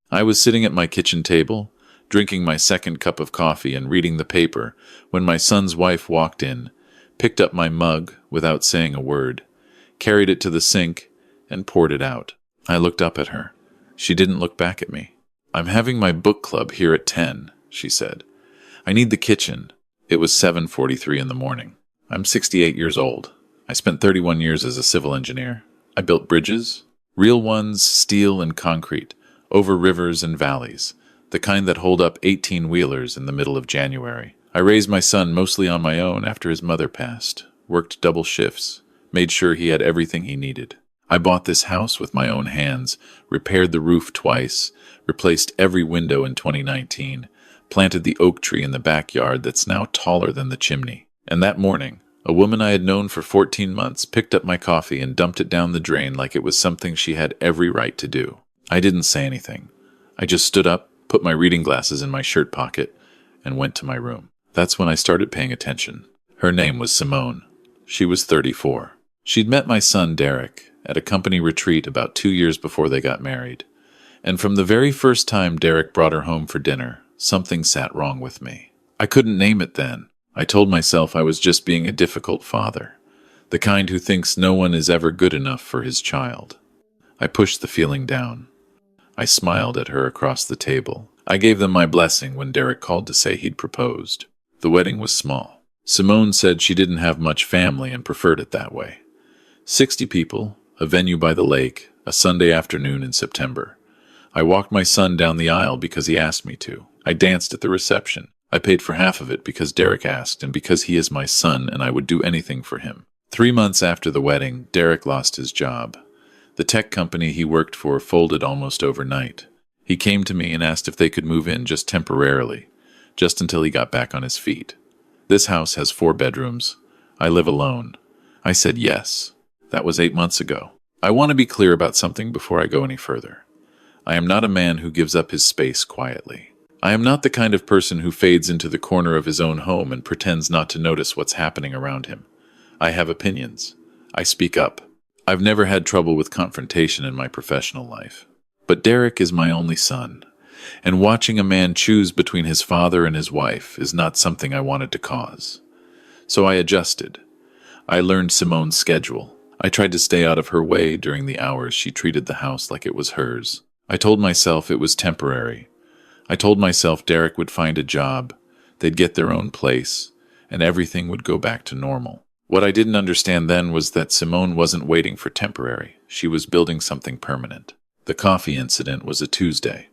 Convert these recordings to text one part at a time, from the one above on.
I was sitting at my kitchen table, drinking my second cup of coffee and reading the paper, when my son's wife walked in, picked up my mug without saying a word, carried it to the sink, and poured it out. I looked up at her. She didn't look back at me. "I'm having my book club here at 10, she said. "I need the kitchen." It was 7:43 in the morning. I'm 68 years old. I spent 31 years as a civil engineer. I built bridges, real ones, steel and concrete, over rivers and valleys, the kind that hold up 18-wheelers in the middle of January. I raised my son mostly on my own after his mother passed, worked double shifts, made sure he had everything he needed. I bought this house with my own hands, repaired the roof twice, replaced every window in 2019, planted the oak tree in the backyard that's now taller than the chimney. And that morning, a woman I had known for 14 months picked up my coffee and dumped it down the drain like it was something she had every right to do. I didn't say anything. I just stood up, put my reading glasses in my shirt pocket, and went to my room. That's when I started paying attention. Her name was Simone. She was 34. She'd met my son, Derek, at a company retreat about 2 years before they got married. And from the very first time Derek brought her home for dinner, something sat wrong with me. I couldn't name it then. I told myself I was just being a difficult father, the kind who thinks no one is ever good enough for his child. I pushed the feeling down. I smiled at her across the table. I gave them my blessing when Derek called to say he'd proposed. The wedding was small. Simone said she didn't have much family and preferred it that way. 60 people, a venue by the lake, a Sunday afternoon in September. I walked my son down the aisle because he asked me to. I danced at the reception. I paid for half of it because Derek asked and because he is my son and I would do anything for him. 3 months after the wedding, Derek lost his job. The tech company he worked for folded almost overnight. He came to me and asked if they could move in just temporarily, just until he got back on his feet. This house has 4 bedrooms. I live alone. I said yes. That was 8 months ago. I want to be clear about something before I go any further. I am not a man who gives up his space quietly. I am not the kind of person who fades into the corner of his own home and pretends not to notice what's happening around him. I have opinions. I speak up. I've never had trouble with confrontation in my professional life. But Derek is my only son, and watching a man choose between his father and his wife is not something I wanted to cause. So I adjusted. I learned Simone's schedule. I tried to stay out of her way during the hours she treated the house like it was hers. I told myself it was temporary. I told myself Derek would find a job, they'd get their own place, and everything would go back to normal. What I didn't understand then was that Simone wasn't waiting for temporary. She was building something permanent. The coffee incident was a Tuesday.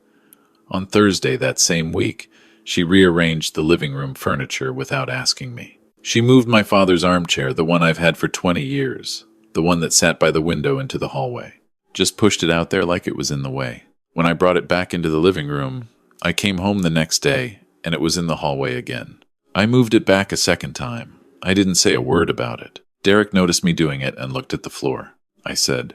On Thursday that same week, she rearranged the living room furniture without asking me. She moved my father's armchair, the one I've had for 20 years, the one that sat by the window, into the hallway. Just pushed it out there like it was in the way. When I brought it back into the living room, I came home the next day, and it was in the hallway again. I moved it back a second time. I didn't say a word about it. Derek noticed me doing it and looked at the floor. I said,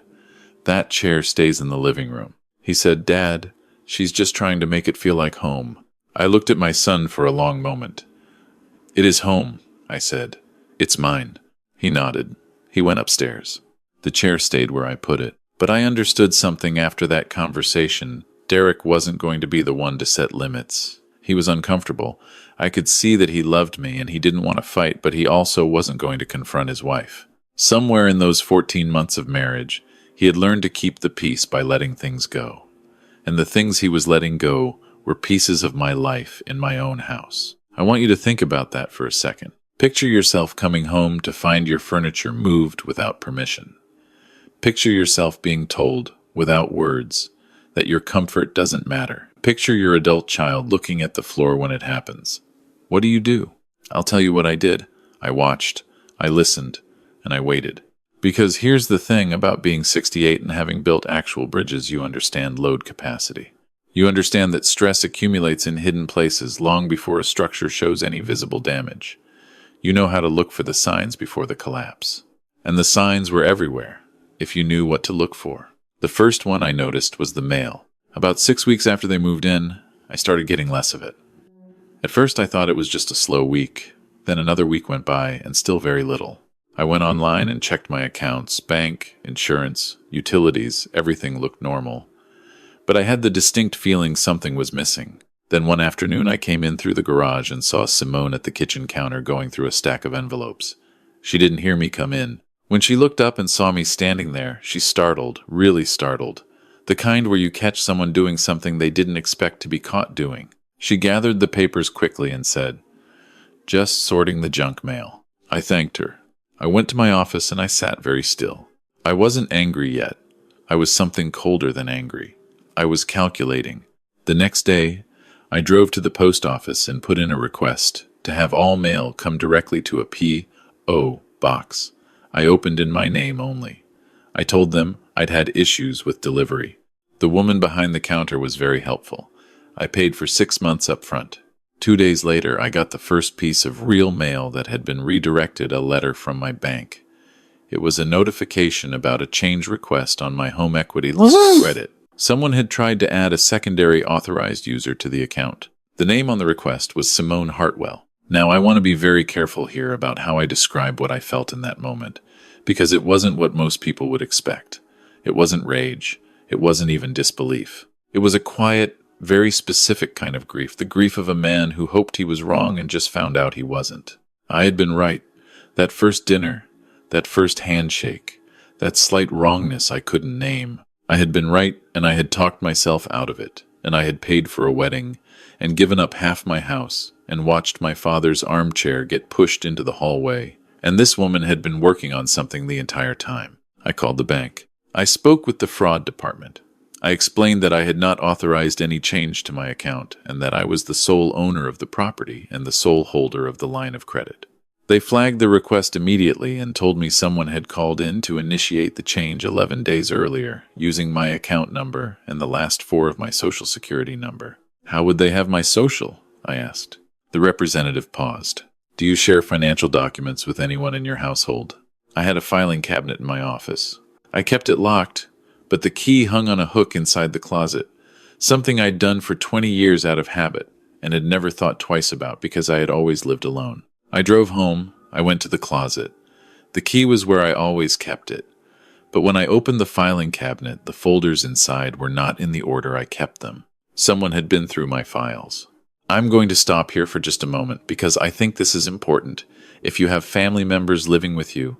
"That chair stays in the living room." He said, "Dad, she's just trying to make it feel like home." I looked at my son for a long moment. "It is home," I said. "It's mine." He nodded. He went upstairs. The chair stayed where I put it. But I understood something after that conversation. Derek wasn't going to be the one to set limits. He was uncomfortable. I could see that he loved me and he didn't want to fight, but he also wasn't going to confront his wife. Somewhere in those 14 months of marriage, he had learned to keep the peace by letting things go. And the things he was letting go were pieces of my life in my own house. I want you to think about that for a second. Picture yourself coming home to find your furniture moved without permission. Picture yourself being told, without words, that your comfort doesn't matter. Picture your adult child looking at the floor when it happens. What do? I'll tell you what I did. I watched, I listened, and I waited. Because here's the thing about being 68 and having built actual bridges: you understand load capacity. You understand that stress accumulates in hidden places long before a structure shows any visible damage. You know how to look for the signs before the collapse. And the signs were everywhere, if you knew what to look for. The first one I noticed was the mail. About 6 weeks after they moved in, I started getting less of it. At first I thought it was just a slow week. Then another week went by, and still very little. I went online and checked my accounts, bank, insurance, utilities. Everything looked normal. but I had the distinct feeling something was missing. Then one afternoon I came in through the garage and saw Simone at the kitchen counter going through a stack of envelopes. She didn't hear me come in. When she looked up and saw me standing there, she startled, really startled. The kind where you catch someone doing something they didn't expect to be caught doing. She gathered the papers quickly and said, "Just sorting the junk mail." I thanked her. I went to my office and I sat very still. I wasn't angry yet. I was something colder than angry. I was calculating. The next day, I drove to the post office and put in a request to have all mail come directly to a P.O. box. I opened in my name only. I told them I'd had issues with delivery. The woman behind the counter was very helpful. I paid for 6 months up front. 2 days later, I got the first piece of real mail that had been redirected, a letter from my bank. It was a notification about a change request on my home equity credit. Someone had tried to add a secondary authorized user to the account. The name on the request was Simone Hartwell. Now, I want to be very careful here about how I describe what I felt in that moment, because it wasn't what most people would expect. It wasn't rage. It wasn't even disbelief. It was a quiet, very specific kind of grief, the grief of a man who hoped he was wrong and just found out he wasn't. I had been right. That first dinner, that first handshake, that slight wrongness I couldn't name. I had been right, and I had talked myself out of it, and I had paid for a wedding, and given up half my house, and watched my father's armchair get pushed into the hallway, and this woman had been working on something the entire time. I called the bank. I spoke with the fraud department. I explained that I had not authorized any change to my account, and that I was the sole owner of the property and the sole holder of the line of credit. They flagged the request immediately and told me someone had called in to initiate the change 11 days earlier, using my account number and the last 4 of my social security number. How would they have my social? I asked. The representative paused. Do you share financial documents with anyone in your household? I had a filing cabinet in my office. I kept it locked, but the key hung on a hook inside the closet, something I'd done for 20 years out of habit and had never thought twice about because I had always lived alone. I drove home. I went to the closet. The key was where I always kept it. But when I opened the filing cabinet, the folders inside were not in the order I kept them. Someone had been through my files. I'm going to stop here for just a moment because I think this is important. If you have family members living with you,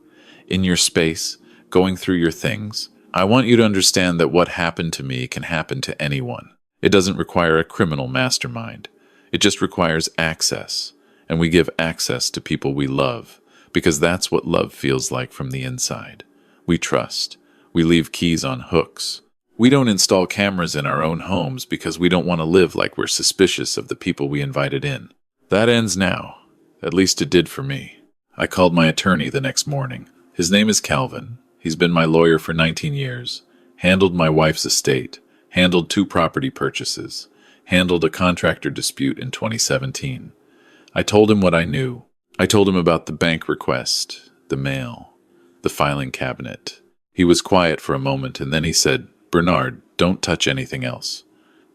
in your space, going through your things, I want you to understand that what happened to me can happen to anyone. It doesn't require a criminal mastermind. It just requires access. And we give access to people we love, because that's what love feels like from the inside. We trust. We leave keys on hooks. We don't install cameras in our own homes because we don't want to live like we're suspicious of the people we invited in. That ends now. At least it did for me. I called my attorney the next morning. His name is Calvin. He's been my lawyer for 19 years. Handled my wife's estate. Handled 2 property purchases. Handled a contractor dispute in 2017. I told him what I knew. I told him about the bank request, the mail, the filing cabinet. He was quiet for a moment, and then he said, "Bernard, don't touch anything else.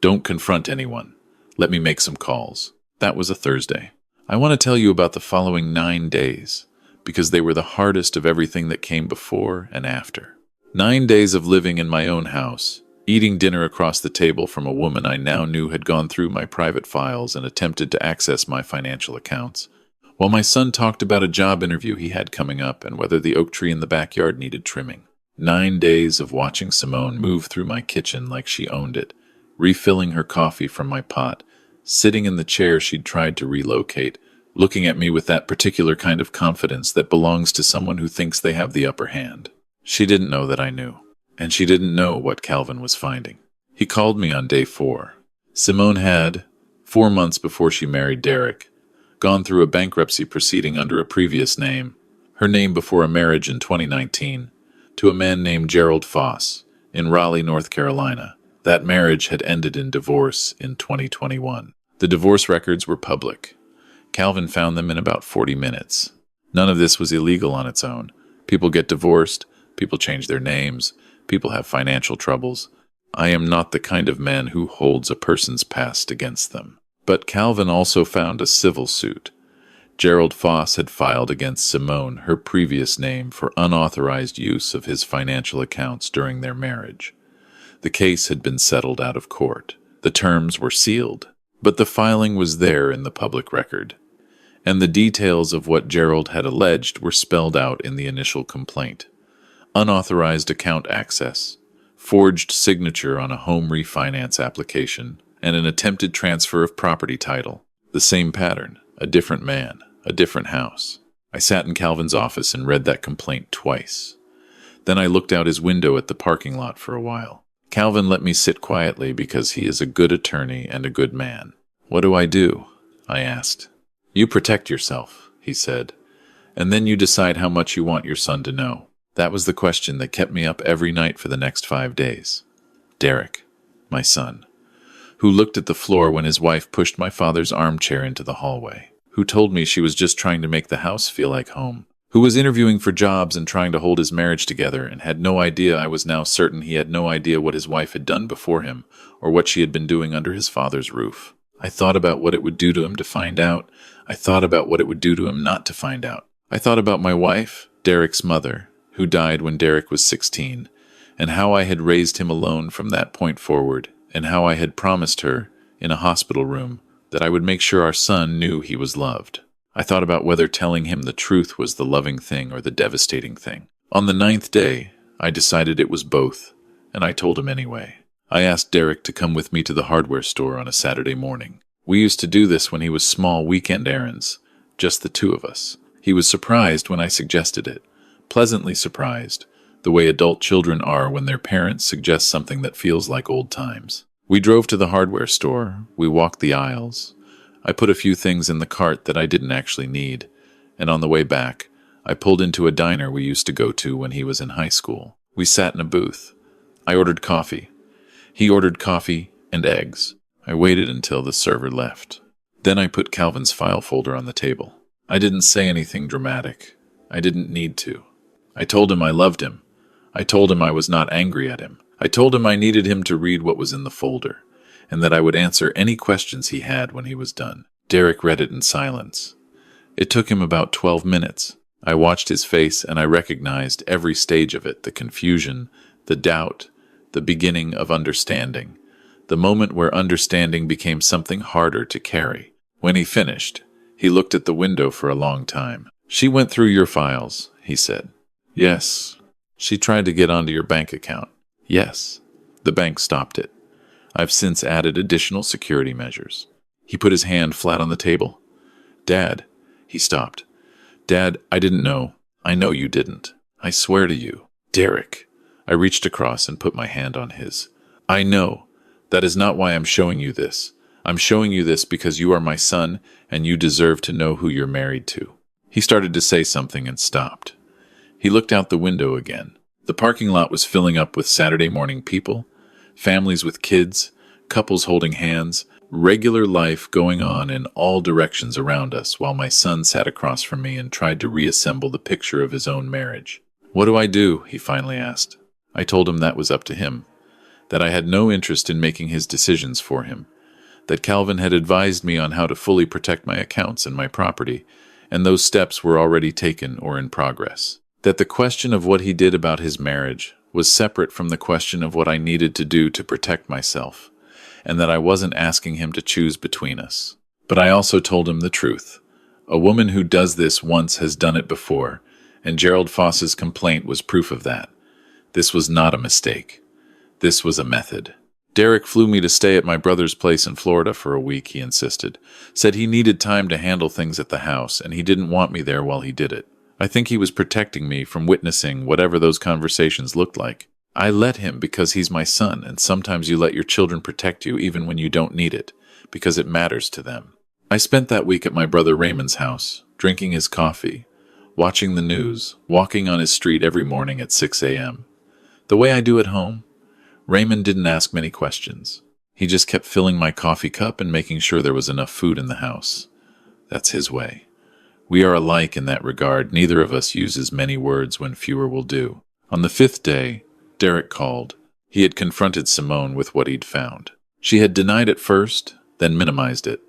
Don't confront anyone. Let me make some calls." That was a Thursday. I want to tell you about the following 9 days, because they were the hardest of everything that came before and after. 9 days of living in my own house, eating dinner across the table from a woman I now knew had gone through my private files and attempted to access my financial accounts, while my son talked about a job interview he had coming up and whether the oak tree in the backyard needed trimming. 9 days of watching Simone move through my kitchen like she owned it, refilling her coffee from my pot, sitting in the chair she'd tried to relocate, looking at me with that particular kind of confidence that belongs to someone who thinks they have the upper hand. She didn't know that I knew. And she didn't know what Calvin was finding. He called me on day 4. Simone had, 4 months before she married Derek, gone through a bankruptcy proceeding under a previous name, her name before a marriage in 2019, to a man named Gerald Foss, in Raleigh, North Carolina. That marriage had ended in divorce in 2021. The divorce records were public. Calvin found them in about 40 minutes. None of this was illegal on its own. People get divorced, people change their names, people have financial troubles. I am not the kind of man who holds a person's past against them. But Calvin also found a civil suit. Gerald Foss had filed against Simone, her previous name, for unauthorized use of his financial accounts during their marriage. The case had been settled out of court. The terms were sealed, but the filing was there in the public record, and the details of what Gerald had alleged were spelled out in the initial complaint. Unauthorized account access, forged signature on a home refinance application, and an attempted transfer of property title. The same pattern, a different man, a different house. I sat in Calvin's office and read that complaint twice. Then I looked out his window at the parking lot for a while. Calvin let me sit quietly because he is a good attorney and a good man. "What do?" I asked. "You protect yourself," he said, "and then you decide how much you want your son to know." That was the question that kept me up every night for the next 5 days. Derek, my son, who looked at the floor when his wife pushed my father's armchair into the hallway, who told me she was just trying to make the house feel like home, who was interviewing for jobs and trying to hold his marriage together and had no idea. I was now certain he had no idea what his wife had done before him or what she had been doing under his father's roof. I thought about what it would do to him to find out. I thought about what it would do to him not to find out. I thought about my wife, Derek's mother, who died when Derek was 16, and how I had raised him alone from that point forward, and how I had promised her, in a hospital room, that I would make sure our son knew he was loved. I thought about whether telling him the truth was the loving thing or the devastating thing. On the 9th day, I decided it was both, and I told him anyway. I asked Derek to come with me to the hardware store on a Saturday morning. We used to do this when he was small weekend errands, just the two of us. He was surprised when I suggested it, pleasantly surprised, the way adult children are when their parents suggest something that feels like old times. We drove to the hardware store, we walked the aisles. I put a few things in the cart that I didn't actually need, and on the way back, I pulled into a diner we used to go to when he was in high school. We sat in a booth. I ordered coffee. He ordered coffee and eggs. I waited until the server left. Then I put Calvin's file folder on the table. I didn't say anything dramatic. I didn't need to. I told him I loved him. I told him I was not angry at him. I told him I needed him to read what was in the folder, and that I would answer any questions he had when he was done. Derek read it in silence. It took him about 12 minutes. I watched his face and I recognized every stage of it, the confusion, the doubt, the beginning of understanding, the moment where understanding became something harder to carry. When he finished, he looked at the window for a long time. "She went through your files," he said. "Yes." "She tried to get onto your bank account." "Yes." "The bank stopped it. I've since added additional security measures." He put his hand flat on the table. "Dad," he stopped. "Dad, I didn't know. I know you didn't. I swear to you." "Derek." I reached across and put my hand on his. "I know. That is not why I'm showing you this. I'm showing you this because you are my son and you deserve to know who you're married to." He started to say something and stopped. He looked out the window again. The parking lot was filling up with Saturday morning people, families with kids, couples holding hands, regular life going on in all directions around us while my son sat across from me and tried to reassemble the picture of his own marriage. "What do I do?" he finally asked. I told him that was up to him, that I had no interest in making his decisions for him, that Calvin had advised me on how to fully protect my accounts and my property, and those steps were already taken or in progress. That the question of what he did about his marriage was separate from the question of what I needed to do to protect myself, and that I wasn't asking him to choose between us. But I also told him the truth. A woman who does this once has done it before, and Gerald Foss's complaint was proof of that. This was not a mistake. This was a method. Derek flew me to stay at my brother's place in Florida for a week, he insisted. Said he needed time to handle things at the house, and he didn't want me there while he did it. I think he was protecting me from witnessing whatever those conversations looked like. I let him because he's my son, and sometimes you let your children protect you even when you don't need it, because it matters to them. I spent that week at my brother Raymond's house, drinking his coffee, watching the news, walking on his street every morning at 6 a.m. The way I do at home. Raymond didn't ask many questions. He just kept filling my coffee cup and making sure there was enough food in the house. That's his way. We are alike in that regard. Neither of us uses many words when fewer will do. On the 5th day, Derek called. He had confronted Simone with what he'd found. She had denied it first, then minimized it,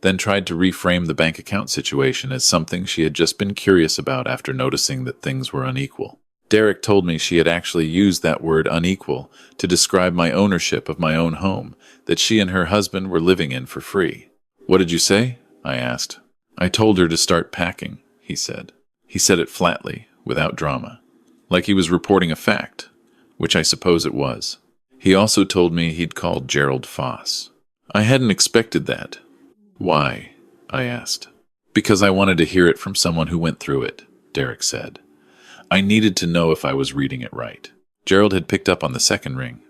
then tried to reframe the bank account situation as something she had just been curious about after noticing that things were unequal. Derek told me she had actually used that word unequal to describe my ownership of my own home that she and her husband were living in for free. What did you say? I asked. I told her to start packing, he said. He said it flatly, without drama, like he was reporting a fact, which I suppose it was. He also told me he'd called Gerald Foss. I hadn't expected that. Why? I asked. Because I wanted to hear it from someone who went through it, Derek said. I needed to know if I was reading it right. Gerald had picked up on the second ring.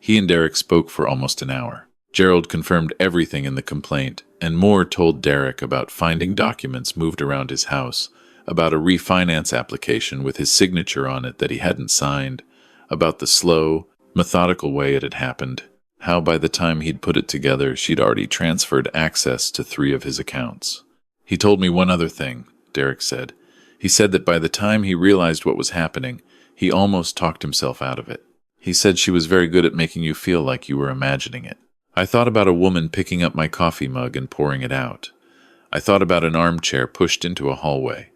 He and Derek spoke for almost an hour. Gerald confirmed everything in the complaint, and Moore told Derek about finding documents moved around his house, about a refinance application with his signature on it that he hadn't signed, about the slow, methodical way it had happened, how by the time he'd put it together, she'd already transferred access to 3 of his accounts. He told me one other thing, Derek said. He said that by the time he realized what was happening, he almost talked himself out of it. He said she was very good at making you feel like you were imagining it. I thought about a woman picking up my coffee mug and pouring it out. I thought about an armchair pushed into a hallway.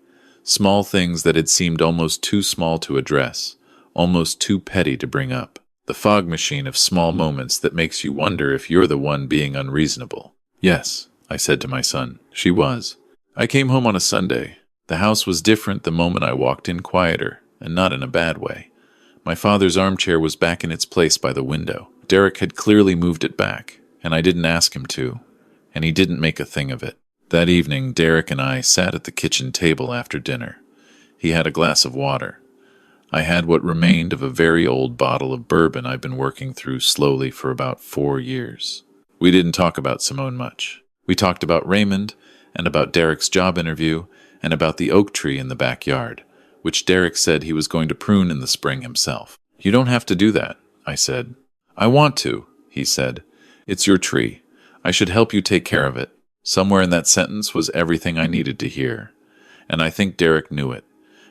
Small things that had seemed almost too small to address, almost too petty to bring up. The fog machine of small moments that makes you wonder if you're the one being unreasonable. Yes, I said to my son, she was. I came home on a Sunday. The house was different the moment I walked in, quieter, and not in a bad way. My father's armchair was back in its place by the window. Derek had clearly moved it back, and I didn't ask him to, and he didn't make a thing of it. That evening, Derek and I sat at the kitchen table after dinner. He had a glass of water. I had what remained of a very old bottle of bourbon I've been working through slowly for about 4 years. We didn't talk about Simone much. We talked about Raymond, and about Derek's job interview, and about the oak tree in the backyard, which Derek said he was going to prune in the spring himself. You don't have to do that, I said. I want to, he said. It's your tree. I should help you take care of it. Somewhere in that sentence was everything I needed to hear. And I think Derek knew it,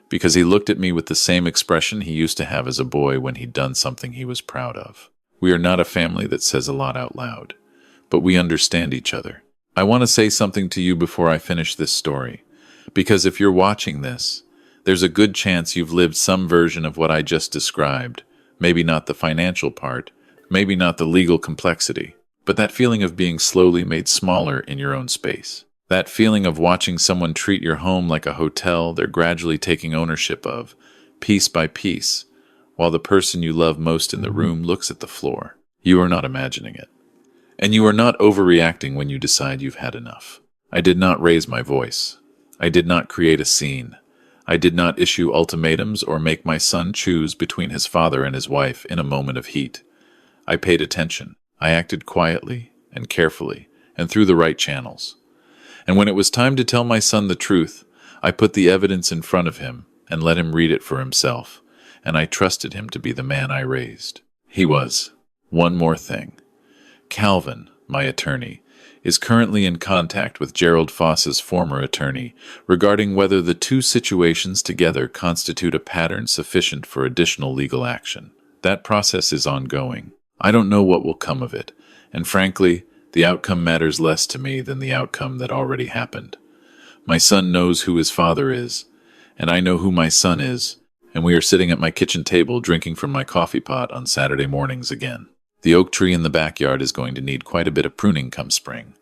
because he looked at me with the same expression he used to have as a boy when he'd done something he was proud of. We are not a family that says a lot out loud, but we understand each other. I want to say something to you before I finish this story, because if you're watching this, there's a good chance you've lived some version of what I just described. Maybe not the financial part, maybe not the legal complexity, but that feeling of being slowly made smaller in your own space. That feeling of watching someone treat your home like a hotel they're gradually taking ownership of, piece by piece, while the person you love most in the room looks at the floor. You are not imagining it. And you are not overreacting when you decide you've had enough. I did not raise my voice. I did not create a scene. I did not issue ultimatums or make my son choose between his father and his wife in a moment of heat. I paid attention. I acted quietly and carefully and through the right channels. And when it was time to tell my son the truth, I put the evidence in front of him and let him read it for himself, and I trusted him to be the man I raised. He was. One more thing. Calvin, my attorney, is currently in contact with Gerald Foss's former attorney regarding whether the 2 situations together constitute a pattern sufficient for additional legal action. That process is ongoing. I don't know what will come of it, and frankly, the outcome matters less to me than the outcome that already happened. My son knows who his father is, and I know who my son is, and we are sitting at my kitchen table drinking from my coffee pot on Saturday mornings again. The oak tree in the backyard is going to need quite a bit of pruning come spring.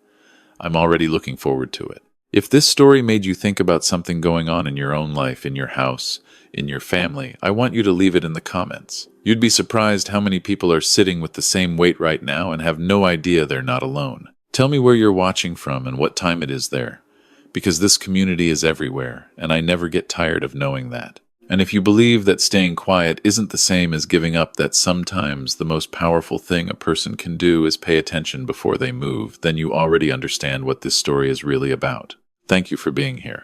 I'm already looking forward to it. If this story made you think about something going on in your own life, in your house, in your family, I want you to leave it in the comments. You'd be surprised how many people are sitting with the same weight right now and have no idea they're not alone. Tell me where you're watching from and what time it is there, because this community is everywhere, and I never get tired of knowing that. And if you believe that staying quiet isn't the same as giving up, that sometimes the most powerful thing a person can do is pay attention before they move, then you already understand what this story is really about. Thank you for being here.